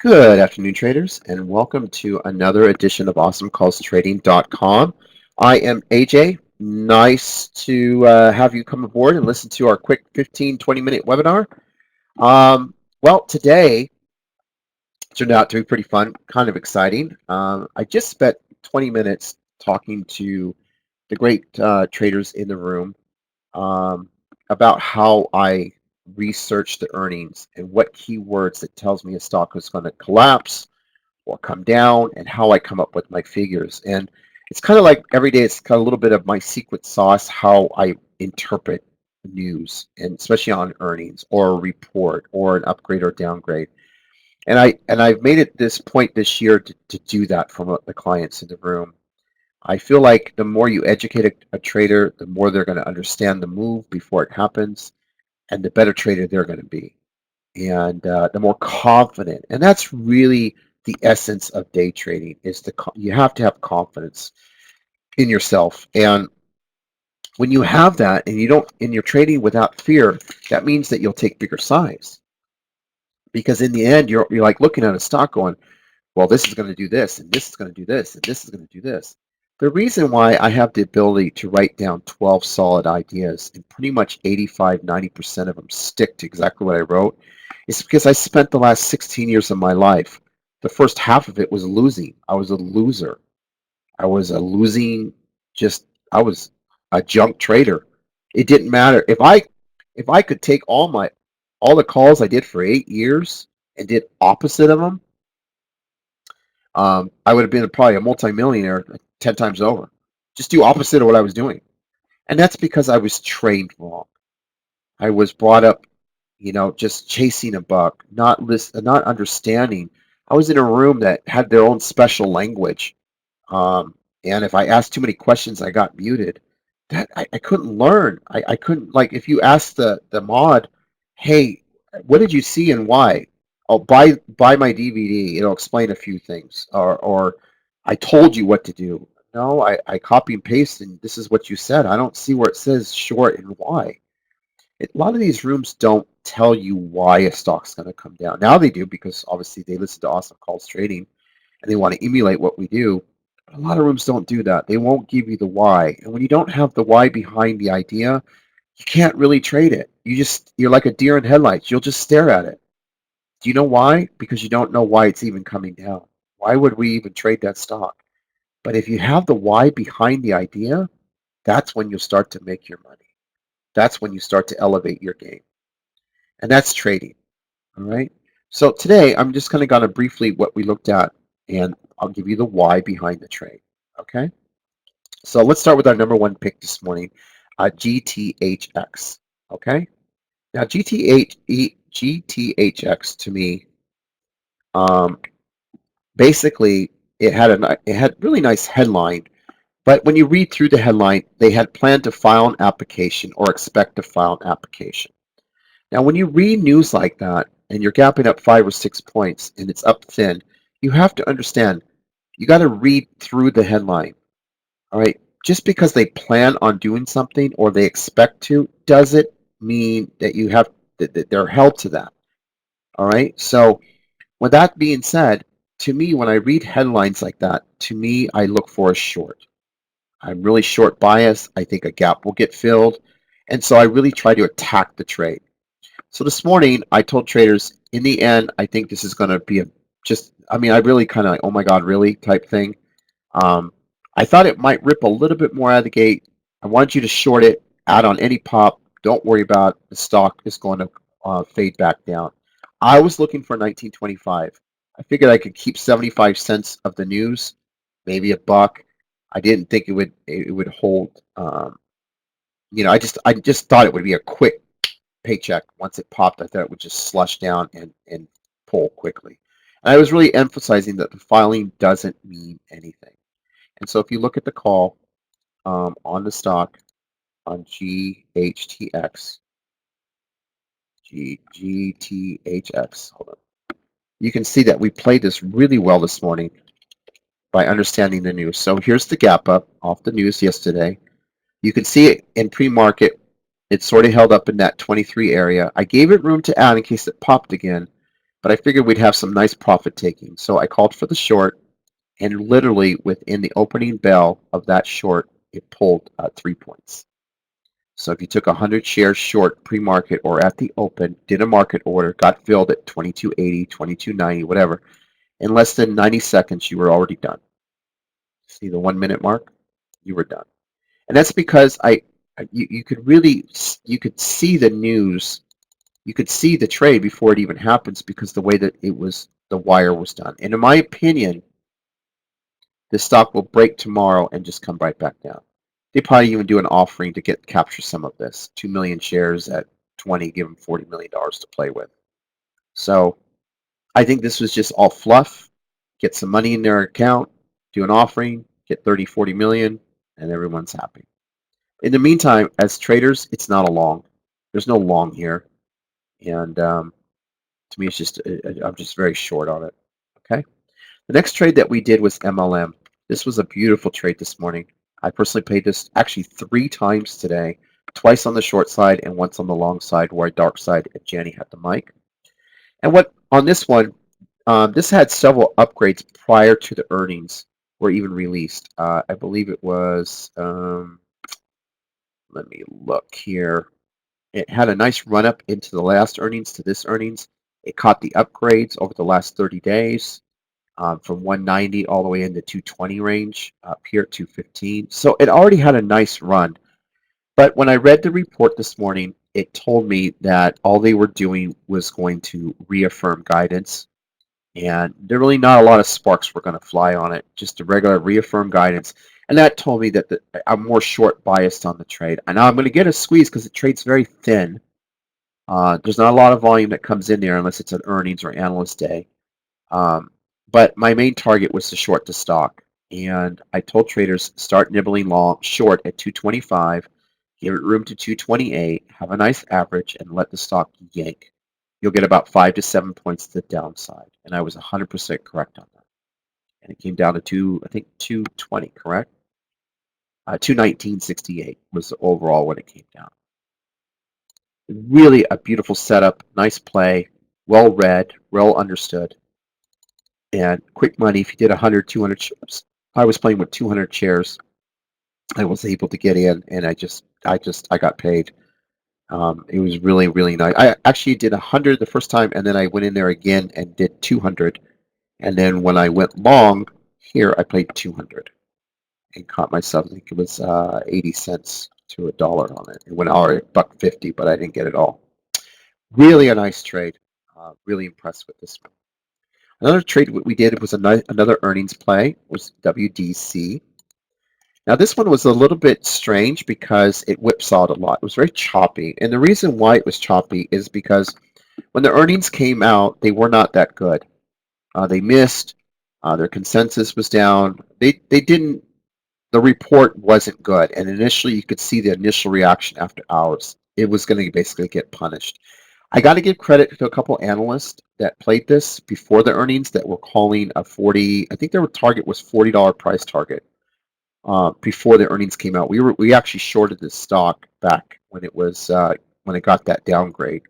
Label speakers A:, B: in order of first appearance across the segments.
A: Good afternoon, traders, and welcome to another edition of AwesomeCallsTrading.com. I am AJ. Nice to have you come aboard and listen to our quick 15-20 minute webinar. Well, today turned out to be pretty fun, kind of exciting. I just spent 20 minutes talking to the great traders in the room um, about how I research the earnings and what keywords that tells me a stock is going to collapse or come down, and how I come up with my figures. And it's kind of like every day, it's kind of a little bit of my secret sauce, how I interpret news, and especially on earnings or a report or an upgrade or downgrade. And I've made it this point this year to do that from the clients in the room. I feel like the more you educate a trader, the more they're going to understand the move before it happens, and the better trader they're going to be, and the more confident. And that's really the essence of day trading, is you have to have confidence in yourself. And when you have that, and you're trading without fear, that means that you'll take bigger size, because in the end you're like looking at a stock going, well, this is going to do this, and this is going to do this, and this is going to do this. The reason why I have the ability to write down 12 solid ideas, and pretty much 85-90% of them stick to exactly what I wrote, is because I spent the last 16 years of my life, the first half of it was losing. I was a loser. I was a losing, just, I was a junk trader. It didn't matter. If I could take all the calls I did for 8 years and did opposite of them, I would have been probably a multimillionaire 10 times over. Just do opposite of what I was doing. And that's because I was trained wrong. I was brought up, just chasing a buck, not understanding. I was in a room that had their own special language. And if I asked too many questions, I got muted. That I couldn't learn. I couldn't, like, if you ask the mod, hey, what did you see and why? Oh, buy my DVD. It'll explain a few things. Or I told you what to do. No, I copy and paste, and this is what you said. I don't see where it says short and why. A lot of these rooms don't tell you why a stock's going to come down. Now they do, because obviously they listen to Awesome Calls Trading and they want to emulate what we do. But a lot of rooms don't do that. They won't give you the why. And when you don't have the why behind the idea, you can't really trade it. You're like a deer in headlights. You'll just stare at it. Do you know why? Because you don't know why it's even coming down. Why would we even trade that stock? But if you have the why behind the idea, that's when you'll start to make your money. That's when you start to elevate your game. And that's trading. All right. So today I'm just kind of going to briefly what we looked at, and I'll give you the why behind the trade. Okay. So let's start with our number one pick this morning, GTHX. Okay. Now GTHX to me, um, basically it had really nice headline, but when you read through the headline, they had planned to file an application or expect to file an application. Now, when you read news like that and you're gapping up 5 or 6 points and it's up thin, you have to understand, you got to read through the headline. All right. Just because they plan on doing something or they expect to, doesn't mean that that they're held to that. All right. So, with that being said, to me, when I read headlines like that, to me, I look for a short. I'm really short bias. I think a gap will get filled. And so I really try to attack the trade. So this morning, I told traders, in the end, I think this is going to be I really kind of like, oh my God, really type thing. I thought it might rip a little bit more out of the gate. I wanted you to short it, add on any pop. Don't worry about the stock is going to fade back down. I was looking for 1925. I figured I could keep 75 cents of the news, maybe a buck. I didn't think it would hold. I just thought it would be a quick paycheck. Once it popped, I thought it would just slush down and pull quickly. And I was really emphasizing that the filing doesn't mean anything. And so if you look at the call on the stock on GHTX, GTHX, hold on. You can see that we played this really well this morning by understanding the news. So here's the gap up off the news yesterday. You can see it in pre-market. It sort of held up in that 23 area. I gave it room to add in case it popped again, but I figured we'd have some nice profit taking. So I called for the short, and literally within the opening bell of that short, it pulled 3 points. So if you took 100 shares short pre-market or at the open, did a market order, got filled at 22.80, 22.90, whatever, in less than 90 seconds, you were already done. See the 1 minute mark? You were done. And that's because you could really, you could see the news, you could see the trade before it even happens because the way that it was, the wire was done. And in my opinion, the stock will break tomorrow and just come right back down. They probably even do an offering to capture some of this. 2 million shares at 20, give them $40 million to play with. So I think this was just all fluff. Get some money in their account, do an offering, get 30, 40 million, and everyone's happy. In the meantime, as traders, it's not a long. There's no long here. And to me, it's just, I'm just very short on it. Okay. The next trade that we did was MLM. This was a beautiful trade this morning. I personally played this actually 3 times today, twice on the short side and once on the long side where I dark side and Jenny had the mic. And what on this one, this had several upgrades prior to the earnings were even released. I believe it was, let me look here. It had a nice run up into the last earnings to this earnings. It caught the upgrades over the last 30 days. From 190 all the way into 220 range, up here at 215. So it already had a nice run. But when I read the report this morning, it told me that all they were doing was going to reaffirm guidance. And there really not a lot of sparks were going to fly on it, just a regular reaffirm guidance. And that told me that I'm more short biased on the trade. I know I'm going to get a squeeze because the trade's very thin. There's not a lot of volume that comes in there unless it's an earnings or analyst day. But my main target was to short the stock. And I told traders, start nibbling long, short at 225, give it room to 228, have a nice average, and let the stock yank. You'll get about 5 to 7 points to the downside. And I was 100% correct on that. And it came down to, I think, 220, correct? 219.68 was the overall when it came down. Really a beautiful setup, nice play, well read, well understood. And quick money, if you did 100, 200 shares, I was playing with 200 shares. I was able to get in, and I got paid. It was really, really nice. I actually did 100 the first time, and then I went in there again and did 200. And then when I went long here, I played 200 and caught myself. I think it was 80 cents to $1 on it. It went already $1.50, but I didn't get it all. Really a nice trade. Really impressed with this one. Another trade we did was another earnings play, was WDC. Now this one was a little bit strange because it whipsawed a lot. It was very choppy. And the reason why it was choppy is because when the earnings came out, they were not that good. They missed. Their consensus was down. They didn't, the report wasn't good. And initially you could see the initial reaction after hours. It was going to basically get punished. I got to give credit to a couple analysts that played this before the earnings that were calling a 40. I think their target was $40 price target before the earnings came out. We actually shorted this stock back when it was when it got that downgrade.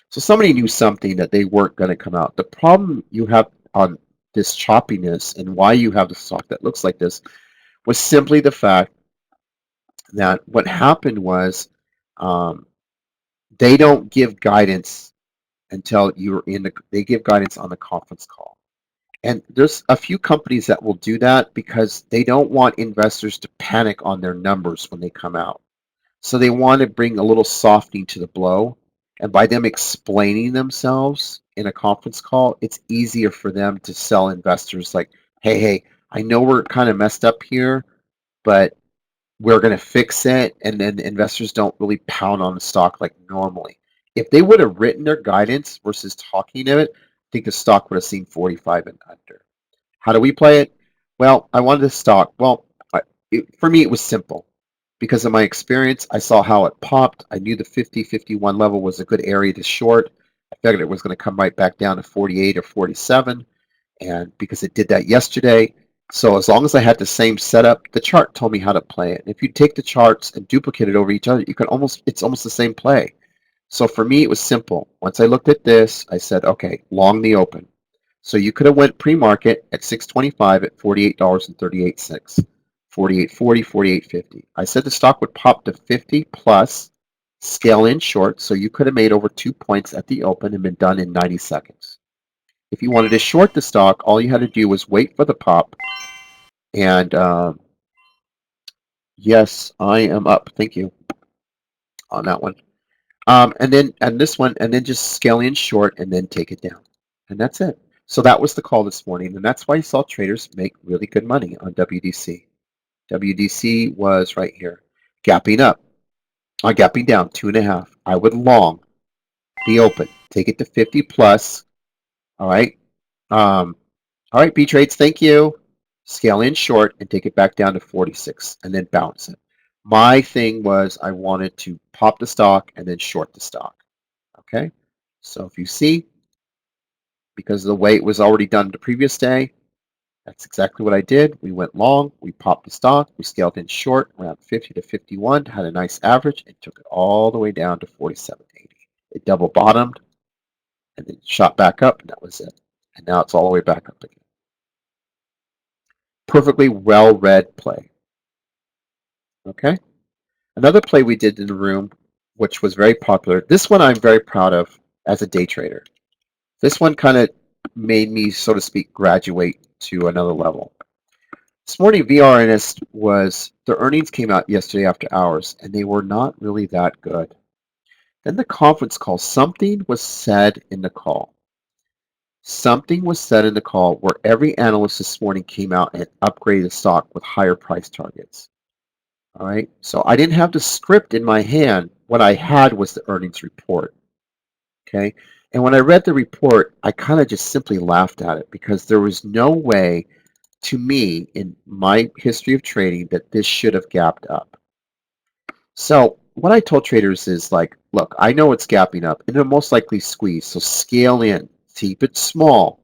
A: So somebody knew something that they weren't going to come out. The problem you have on this choppiness and why you have the stock that looks like this was simply the fact that what happened was. They don't give guidance until you're they give guidance on the conference call. And there's a few companies that will do that because they don't want investors to panic on their numbers when they come out. So they want to bring a little softening to the blow. And by them explaining themselves in a conference call, it's easier for them to sell investors like, hey, I know we're kind of messed up here, but we're going to fix it, and then the investors don't really pound on the stock like normally. If they would have written their guidance versus talking of it, I think the stock would have seen 45 and under. How do we play it? Well, I wanted the stock. Well, for me, it was simple. Because of my experience, I saw how it popped. I knew the 50-51 level was a good area to short. I figured it was going to come right back down to 48 or 47. And because it did that yesterday, so as long as I had the same setup, the chart told me how to play it. If you take the charts and duplicate it over each other, you can it's almost the same play. So for me, it was simple. Once I looked at this, I said, okay, long the open. So you could have went pre-market at 625 at $48.38, 48.40, 48.50. I said the stock would pop to 50 plus, scale in short, so you could have made over 2 points at the open and been done in 90 seconds. If you wanted to short the stock, all you had to do was wait for the pop. And yes, I am up. Thank you on that one. And this one, and then just scale in short and then take it down. And that's it. So that was the call this morning, and that's why you saw traders make really good money on WDC. WDC was right here, gapping up, gapping down 2.5. I would long the open, take it to 50 plus. All right. All right, B trades, thank you. Scale in short and take it back down to 46 and then bounce it. My thing was I wanted to pop the stock and then short the stock. Okay. So if you see, because of the way it was already done the previous day, that's exactly what I did. We went long, we popped the stock, we scaled in short around 50 to 51, had a nice average, and took it all the way down to 47.80. It double bottomed and then shot back up, and that was it. And now it's all the way back up again. Perfectly well-read play. Okay. Another play we did in the room, which was very popular. This one I'm very proud of as a day trader. This one kind of made me, so to speak, graduate to another level. This morning, VRNS the earnings came out yesterday after hours, and they were not really that good. Then the conference call, something was said in the call. Something was said in the call where every analyst this morning came out and upgraded the stock with higher price targets. All right, so I didn't have the script in my hand. What I had was the earnings report. Okay, and when I read the report, I kind of just simply laughed at it because there was no way, to me, in my history of trading, that this should have gapped up. So what I told traders is like, look, I know it's gapping up and it'll most likely squeeze. So scale in, keep it small,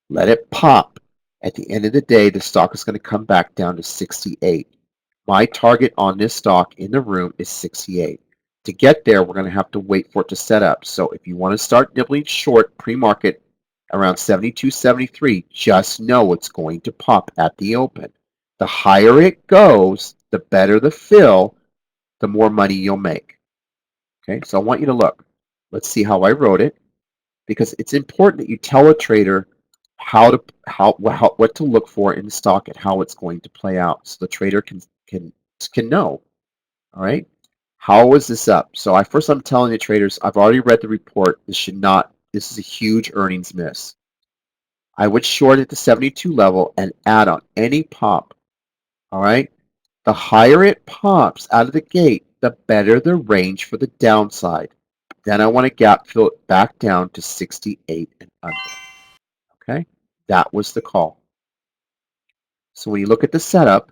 A: let it pop. At the end of the day, the stock is going to come back down to 68. My target on this stock in the room is 68. To get there, we're going to have to wait for it to set up. So if you want to start nibbling short pre-market around 72, 73, just know it's going to pop at the open. The higher it goes, the better the fill, the more money you'll make. Okay, so I want you to look. Let's see how I wrote it, because it's important that you tell a trader what to look for in the stock and how it's going to play out, so the trader can know. All right. How is this up? So I'm telling the traders, I've already read the report. This is a huge earnings miss. I would short at the 72 level and add on any pop. All right. The higher it pops out of the gate, the better the range for the downside. Then I want to gap fill it back down to 68 and under. Okay. That was the call. So when you look at the setup,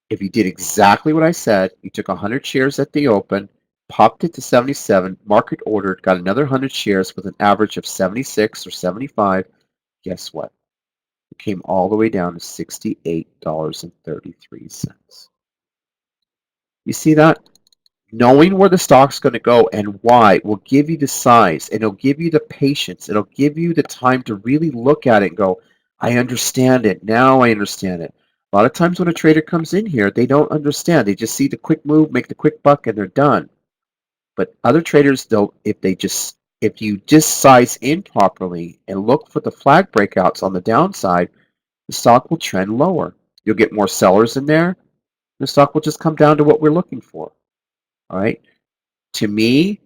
A: if you did exactly what I said, you took 100 shares at the open, popped it to 77, market ordered, got another 100 shares with an average of 76 or 75, guess what? It came all the way down to $68.33. You see that? Knowing where the stock's going to go and why will give you the size, and it'll give you the patience. It'll give you the time to really look at it and go, I understand it. Now I understand it. A lot of times when a trader comes in here, they don't understand. They just see the quick move, make the quick buck, and they're done. But other traders, if you just size in properly and look for the flag breakouts on the downside, the stock will trend lower. You'll get more sellers in there. The stock will just come down to what we're looking for. All right. To me,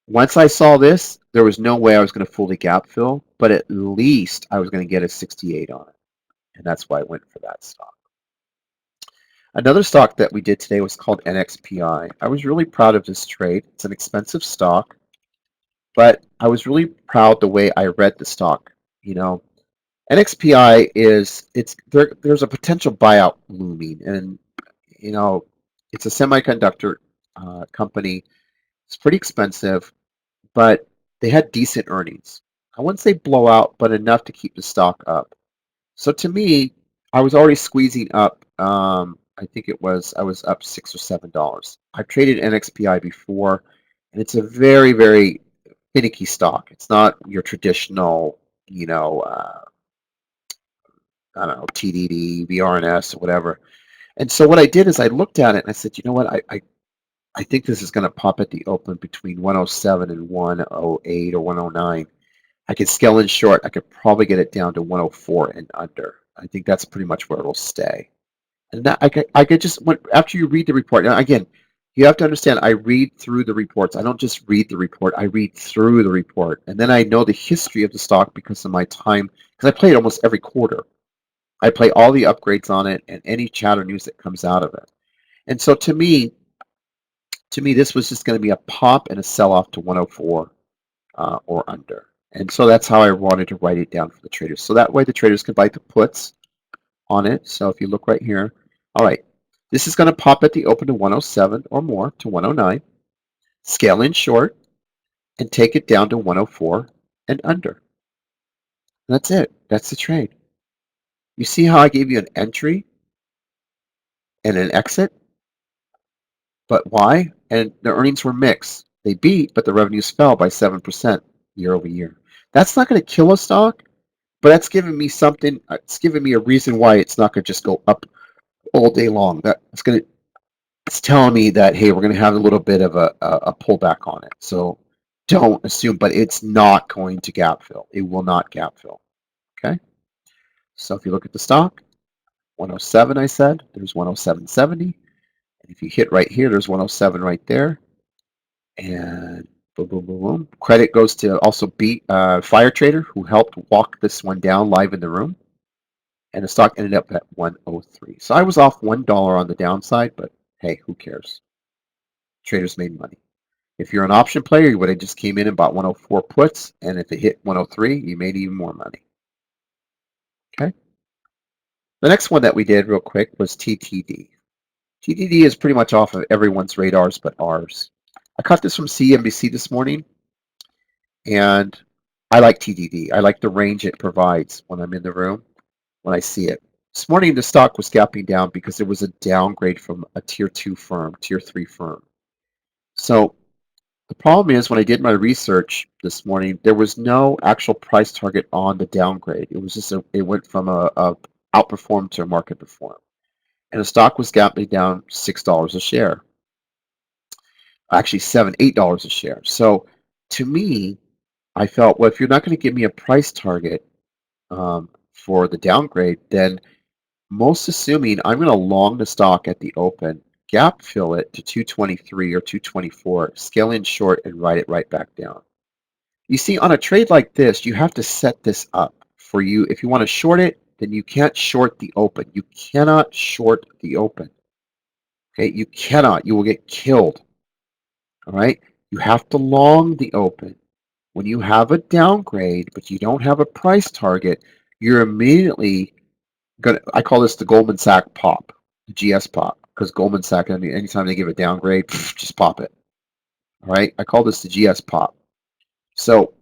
A: once I saw this, there was no way I was going to fully gap fill, but at least I was going to get a 68 on it. And that's why I went for that stock. Another stock that we did today was called NXPI. I was really proud of this trade. It's an expensive stock, but I was really proud the way I read the stock. You know, NXPI there's a potential buyout looming, and you know, it's a semiconductor company. It's pretty expensive, but they had decent earnings. I wouldn't say blowout, but enough to keep the stock up. So to me, I was already squeezing up. I was up $6 or $7. I've traded NXPI before. And it's a very, very finicky stock. It's not your traditional, I don't know, TDD, VRNS, or whatever. And so what I did is I looked at it and I said, you know what, I think this is going to pop at the open between 107 and 108 or 109. I could scale in short. I could probably get it down to 104 and under. I think that's pretty much where it'll stay. And that I could just after you read the report. Now again, you have to understand. I read through the reports. I don't just read the report. I read through the report, and then I know the history of the stock because of my time. Because I play it almost every quarter. I play all the upgrades on it and any chatter news that comes out of it. And so to me, this was just going to be a pop and a sell off to 104 or under. And so that's how I wanted to write it down for the traders. So that way the traders can buy the puts on it. So if you look right here, all right, this is going to pop at the open to 107 or more to 109, scale in short, and take it down to 104 and under. And that's it. That's the trade. You see how I gave you an entry and an exit? But why? And the earnings were mixed. They beat, but the revenues fell by 7% year over year. That's not going to kill a stock, but that's giving me something. It's giving me a reason why it's not going to just go up all day long. It's telling me that, hey, we're going to have a little bit of a pullback on it. So don't assume, but it's not going to gap fill. It will not gap fill. Okay. So if you look at the stock, 107, I said, there's 107.70. And if you hit right here, there's 107 right there. And boom, boom, boom, boom. Credit goes to also Fire Trader, who helped walk this one down live in the room. And the stock ended up at 103. So I was off $1 on the downside, but hey, who cares? Traders made money. If you're an option player, you would have just came in and bought 104 puts, and if it hit 103, you made even more money. Okay. The next one that we did real quick was TTD. TTD is pretty much off of everyone's radars but ours. I caught this from CNBC this morning, and I like TTD. I like the range it provides when I'm in the room, when I see it. This morning, the stock was gapping down because there was a downgrade from a tier 2 firm, tier 3 firm. So the problem is when I did my research this morning, there was no actual price target on the downgrade. It was just it went from a outperform to a market perform. And the stock was gapping down $6 a share. Actually, $8 a share. So to me, I felt, well, if you're not going to give me a price target for the downgrade, then most assuming I'm going to long the stock at the open, gap fill it to 223 or 224, scale in short, and write it right back down. You see, on a trade like this, you have to set this up for you. If you want to short it, then you can't short the open. You cannot short the open. Okay, you cannot. You will get killed. All right, you have to long the open. When you have a downgrade, but you don't have a price target, you're immediately gonna. I call this the Goldman Sachs pop, the GS pop, because Goldman Sachs, anytime they give a downgrade, just pop it. All right, I call this the GS pop. So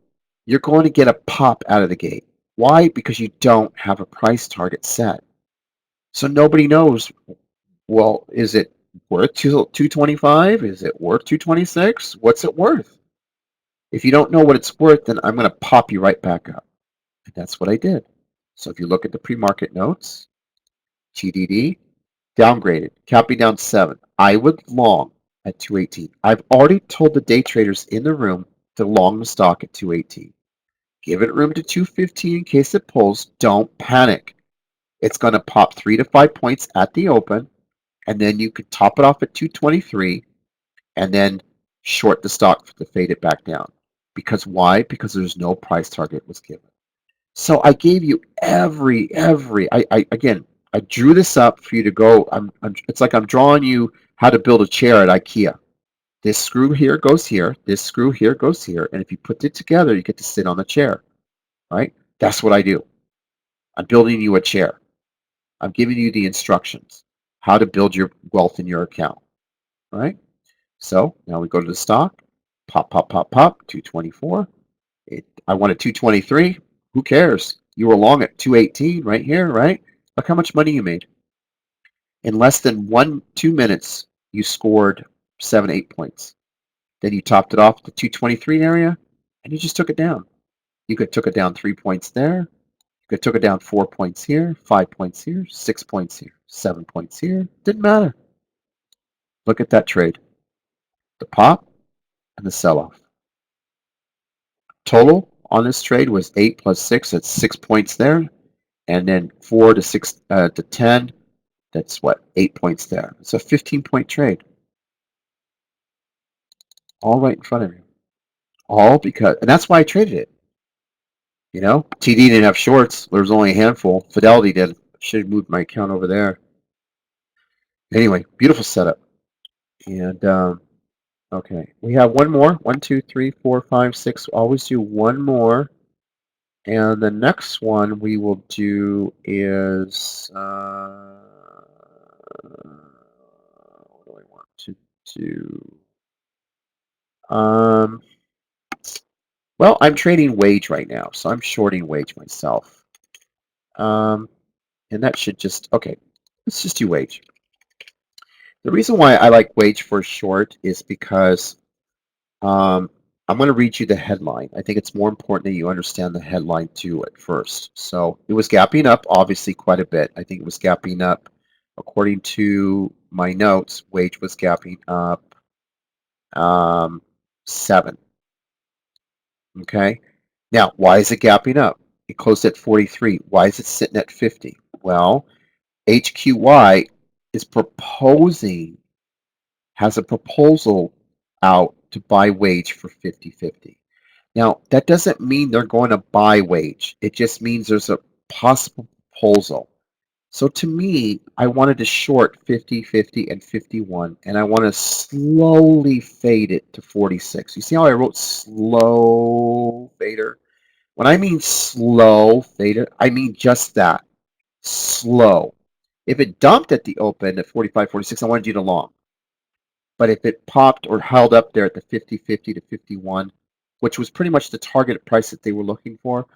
A: you're going to get a pop out of the gate. Why? Because you don't have a price target set. So nobody knows, well, is it worth 225? Is it worth 226? What's it worth? If you don't know what it's worth, then I'm going to pop you right back up. And that's what I did. So if you look at the pre-market notes, TDD, downgraded, capping down 7. I would long at 218. I've already told the day traders in the room to long the stock at 218. Give it room to 215 in case it pulls. Don't panic. It's going to pop 3 to 5 points at the open, and then you could top it off at 223 and then short the stock to fade it back down. Because why? Because there's no price target was given. So I gave you again, I drew this up for you to go. It's like I'm drawing you how to build a chair at IKEA. This screw here goes here, this screw here goes here, and if you put it together, you get to sit on the chair, right? That's what I do. I'm building you a chair. I'm giving you the instructions, how to build your wealth in your account, right? So now we go to the stock, pop, pop, pop, pop, 224. I wanted 223. Who cares? You were long at 218 right here, right? Look how much money you made. In less than 2 minutes, you scored 7, 8 points. Then you topped it off at the 223 area, and you just took it down. You could took it down 3 points there. You could took it down 4 points here, 5 points here, 6 points here, 7 points here. Didn't matter. Look at that trade. The pop and the sell-off. Total on this trade was 8 plus 6. That's 6 points there. And then 4 to 6 to 10. That's what? 8 points there. It's a 15-point trade. All right in front of you. All because, and that's why I traded it. You know, TD didn't have shorts. There was only a handful. Fidelity did. Should have moved my account over there. Anyway, beautiful setup. And okay, we have one more. 1, 2, 3, 4, 5, 6. Always do one more. And the next one we will do is what do I want to do? Well, I'm trading Wage right now, so I'm shorting Wage myself. And that should just, okay, let's just do Wage. The reason why I like Wage for short is because I'm going to read you the headline. I think it's more important that you understand the headline to it first. So it was gapping up, obviously, quite a bit. I think it was gapping up, according to my notes, Wage was gapping up 7. Okay. Now, why is it gapping up? It closed at 43. Why is it sitting at 50? Well, HQY is has a proposal out to buy Wage for 50-50. Now, that doesn't mean they're going to buy Wage. It just means there's a possible proposal. So to me, I wanted to short 50-50 and 51, and I want to slowly fade it to 46. You see how I wrote slow fader? When I mean slow fader, I mean just that, slow. If it dumped at the open at 45, 46, I wanted you to long. But if it popped or held up there at the 50-50 to 51, which was pretty much the target price that they were looking for,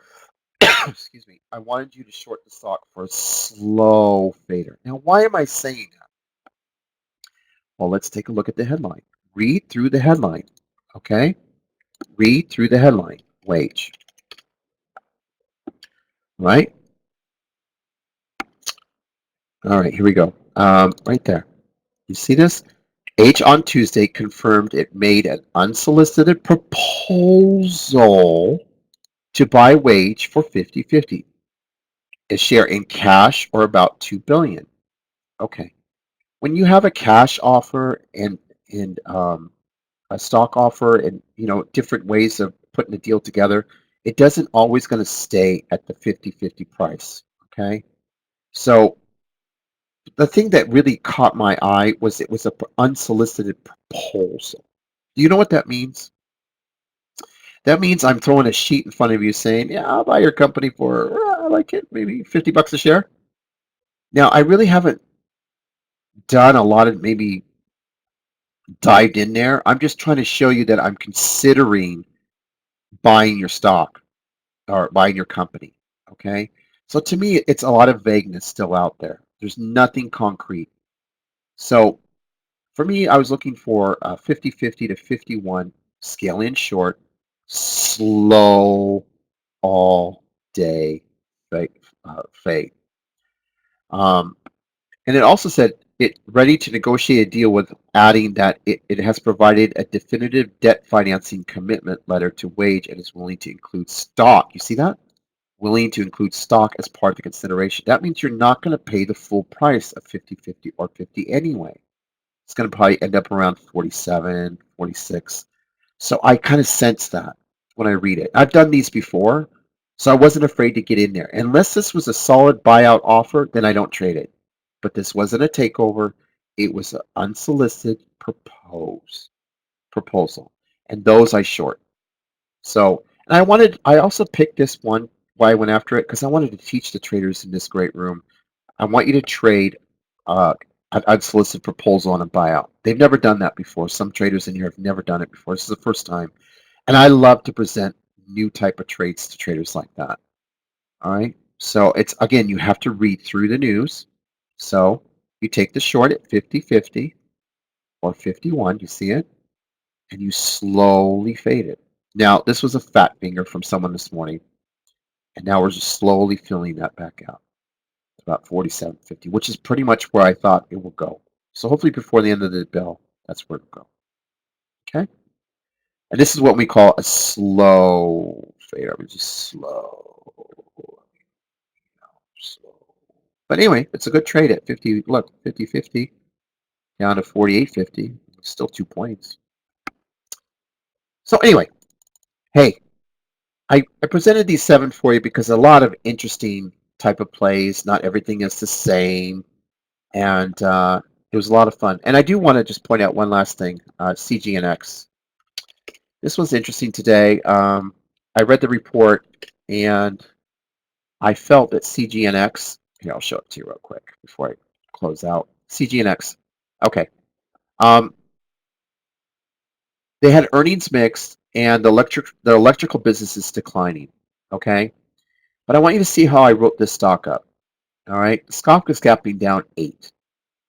A: excuse me, I wanted you to short the stock for a slow fader. Now, why am I saying that? Well, let's take a look at the headline. Read through the headline, okay? Read through the headline, Wage, right? All right, here we go. Right there. You see this? H on Tuesday confirmed it made an unsolicited proposal to buy Wage for 50-50. A share in cash or about $2 billion. Okay. When you have a cash offer and a stock offer and different ways of putting a deal together, it doesn't always going to stay at the 50-50 price. Okay. So the thing that really caught my eye was it was an unsolicited proposal. Do you know what that means? That means I'm throwing a sheet in front of you saying, yeah, I'll buy your company for, I like it, maybe $50 a share. Now, I really haven't done a lot of maybe dived in there. I'm just trying to show you that I'm considering buying your stock or buying your company. Okay. So to me, it's a lot of vagueness still out there. There's nothing concrete. So for me, I was looking for 50-50 to 51, scale in short, slow all day fade. And it also said it ready to negotiate a deal with adding that it has provided a definitive debt financing commitment letter to Wage and is willing to include stock. You see that? Willing to include stock as part of the consideration. That means you're not going to pay the full price of 50-50 or 50 anyway. It's going to probably end up around 47, 46. So I kind of sense that when I read it. I've done these before, so I wasn't afraid to get in there. Unless this was a solid buyout offer, then I don't trade it. But this wasn't a takeover. It was an unsolicited proposal. And those I short. So, and I also picked this one, why I went after it, because I wanted to teach the traders in this great room. I want you to trade an unsolicited proposal on a buyout. They've never done that before. Some traders in here have never done it before. This is the first time. And I love to present new type of trades to traders like that. All right. So it's, again, you have to read through the news. So you take the short at 50-50 or 51. You see it? and you slowly fade it. Now, this was a fat finger from someone this morning, and now we're just slowly filling that back out to about 47.50, which is pretty much where I thought it will go. So hopefully before the end of the bell, that's where it'll go. Okay? And this is what we call a slow fade. I mean, just slow. But anyway, it's a good trade at 50. Look, 50.50 down to 48.50. Still 2 points. So anyway, hey, I presented these 7 for you because a lot of interesting type of plays. Not everything is the same, and it was a lot of fun. And I do want to just point out one last thing: CGNX. This was interesting today. I read the report, and I felt that CGNX. Here, I'll show it to you real quick before I close out. CGNX. Okay. Um, they had earnings mixed, and the electrical business is declining. Okay. But I want you to see how I wrote this stock up. All right. The stock was gapping down 8.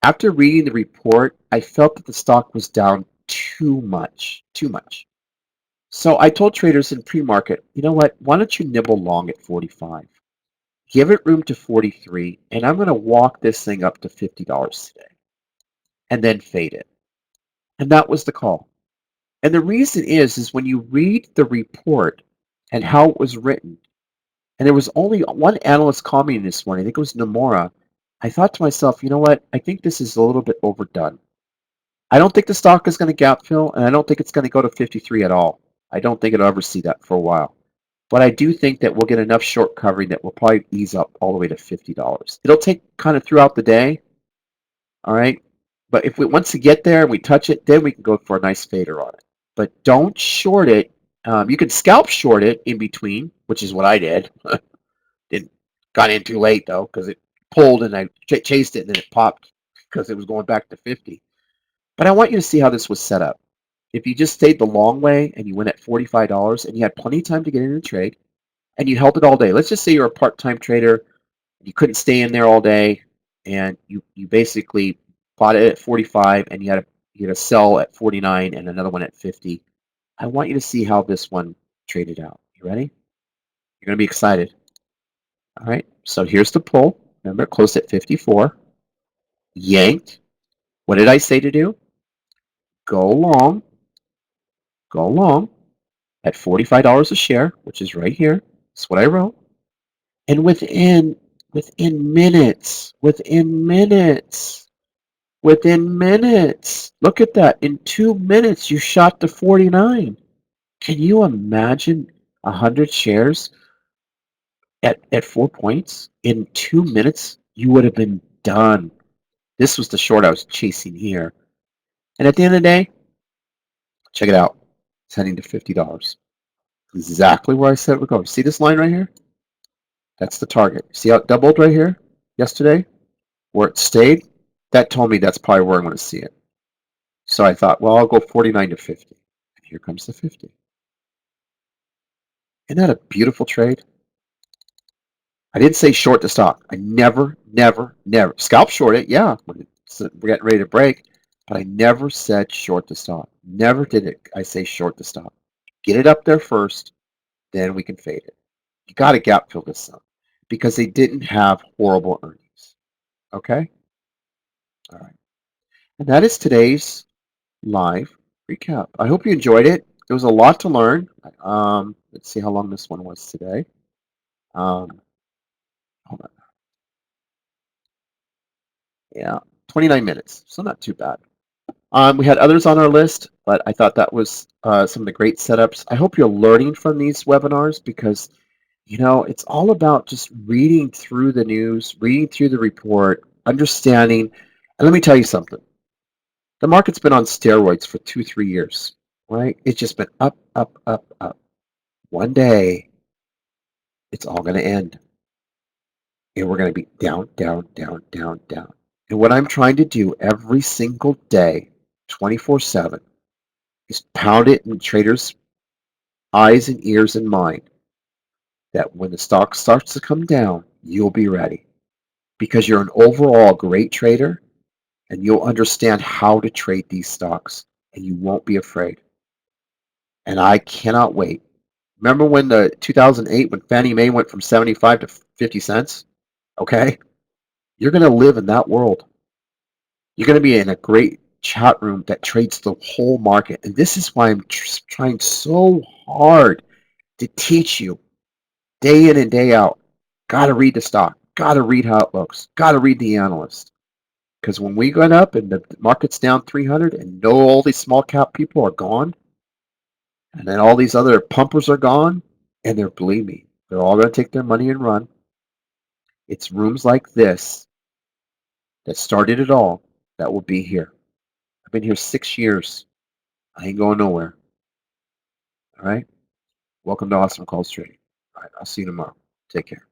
A: After reading the report, I felt that the stock was down too much. Too much. So I told traders in pre-market, you know what? Why don't you nibble long at 45? Give it room to 43, and I'm going to walk this thing up to $50 today and then fade it. And that was the call. And the reason is when you read the report and how it was written, and there was only one analyst commenting this morning, I think it was Nomura, I thought to myself, you know what? I think this is a little bit overdone. I don't think the stock is going to gap fill, and I don't think it's going to go to 53 at all. I don't think it'll ever see that for a while. But I do think that we'll get enough short covering that will probably ease up all the way to $50. It'll take kind of throughout the day, all right? But if we once we get there and we touch it, then we can go for a nice fader on it. But don't short it. You can scalp short it in between, which is what I did. Didn't got in too late though because it pulled and I chased it and then it popped because it was going back to 50. But I want you to see how this was set up. If you just stayed the long way and you went at $45 and you had plenty of time to get in the trade and you held it all day. Let's just say you're a part-time trader, you couldn't stay in there all day, and you basically bought it at 45 and you had a sell at 49 and another one at 50. I want you to see how this one traded out. You ready? You're going to be excited. All right. So here's the pull. Remember, it closed at 54. Yanked. What did I say to do? Go long. Go long at $45 a share, which is right here. That's what I wrote. And within minutes, look at that. In 2 minutes, you shot to 49. Can you imagine 100 shares at 4 points? In 2 minutes, you would have been done. This was the short I was chasing here. And at the end of the day, check it out. It's heading to $50. Exactly where I said it would go. See this line right here? That's the target. See how it doubled right here yesterday? Where it stayed? That told me that's probably where I'm going to see it. So I thought, well, I'll go 49 to 50. And here comes the 50. Isn't that a beautiful trade? I didn't say short the stock. I never. Scalp short it, yeah. We're getting ready to break. But I never said short the stock. Never did it. I say short the stock. Get it up there first, then we can fade it. You got to gap fill this up because they didn't have horrible earnings. Okay? All right. And that is today's live recap. I hope you enjoyed it. There was a lot to learn. Let's see how long this one was today. Hold on. Yeah, 29 minutes, so not too bad. We had others on our list, but I thought that was some of the great setups. I hope you're learning from these webinars because, it's all about just reading through the news, reading through the report, understanding. And let me tell you something. The market's been on steroids for 2-3 years, right? It's just been up, up, up, up. One day, it's all going to end. And we're going to be down, down, down, down, down. And what I'm trying to do every single day, 24/7, is pound it in traders' eyes and ears and mind that when the stock starts to come down, you'll be ready because you're an overall great trader and you'll understand how to trade these stocks and you won't be afraid. And I cannot wait. Remember when the 2008 when Fannie Mae went from 75 to 50 cents? Okay? You're going to live in that world. You're going to be in a great chat room that trades the whole market. And this is why I'm trying so hard to teach you day in and day out. Got to read the stock. Got to read how it looks. Got to read the analyst. Because when we went up and the market's down 300 and all these small cap people are gone, and then all these other pumpers are gone, and believe me, they're all going to take their money and run. It's rooms like this that started it all that will be here. I've been here 6 years. I ain't going nowhere. All right. Welcome to Awesome Calls Trading. All right. I'll see you tomorrow. Take care.